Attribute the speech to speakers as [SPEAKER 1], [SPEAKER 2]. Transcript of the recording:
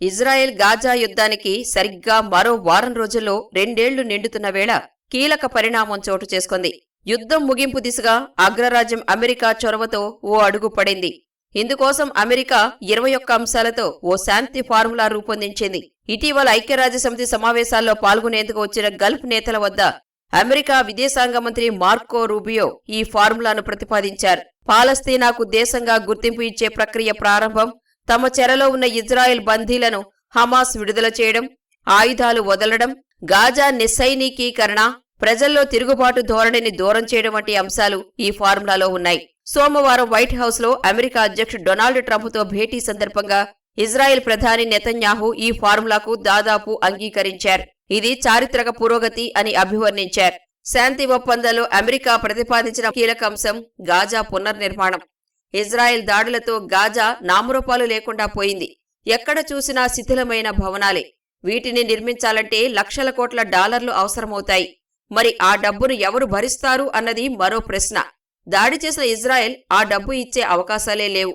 [SPEAKER 1] Israel Gaza యుద్ధానికి సరిగ్గా మరో వారం రోజుల్లో 2 ఏళ్లు నిండుతున్న వేళ కీలక పరిణామం చోటు చేసుకుంది. యుద్ధం ముగింపు దిశగా అగ్రరాజ్యం అమెరికా చొరవతో ఓ అడుగు పడింది. ఇందుకోసం అమెరికా 21 అంశాలతో ఓ శాంతి ఫార్ములా రూపొందించింది. ఇటీవల ఐక్యరాజ్యసమితి సమావేశాల్లో పాల్గొనేందుకు వచ్చిన గల్ఫ్ నేతల వద్ద అమెరికా విదేశాంగ మంత్రి మార్కో రూబియో ఈ ఫార్ములాను ప్రతిపాదించారు. పాలస్తీనాకు దేశంగా గుర్తింపు ఇచ్చే ప్రక్రియ ప్రారంభం, తమ చెరలో ఉన్న ఇజ్రాయెల్ బందీలను హమాస్ విడుదల చేయడం, ఆయుధాలు వదలడం, గాజా నిస్సైనికీకరణ, ప్రజల్లో తిరుగుబాటు ధోరణిని దూరం చేయడం వంటి అంశాలు ఈ ఫార్ములాలో ఉన్నాయి. సోమవారం వైట్ హౌస్ లో అమెరికా అధ్యక్షుడు డొనాల్డ్ ట్రంప్తో భేటీ సందర్భంగా ఇజ్రాయెల్ ప్రధాని నెతన్యాహు ఈ ఫార్ములాకు దాదాపు అంగీకరించారు. ఇది చారిత్రక పురోగతి అని అభివర్ణించారు. శాంతి ఒప్పందంలో అమెరికా ప్రతిపాదించిన కీలక అంశం గాజా పునర్నిర్మాణం. ఇజ్రాయెల్ దాడులతో గాజా నామరూపాలు లేకుండా పోయింది. ఎక్కడ చూసినా శిథిలమైన భవనాలే. వీటిని నిర్మించాలంటే లక్షల కోట్ల డాలర్లు అవసరమవుతాయి. మరి ఆ డబ్బును ఎవరు భరిస్తారు అన్నది మరో ప్రశ్న. దాడి చేసిన ఇజ్రాయెల్ ఆ డబ్బు ఇచ్చే అవకాశాలే లేవు.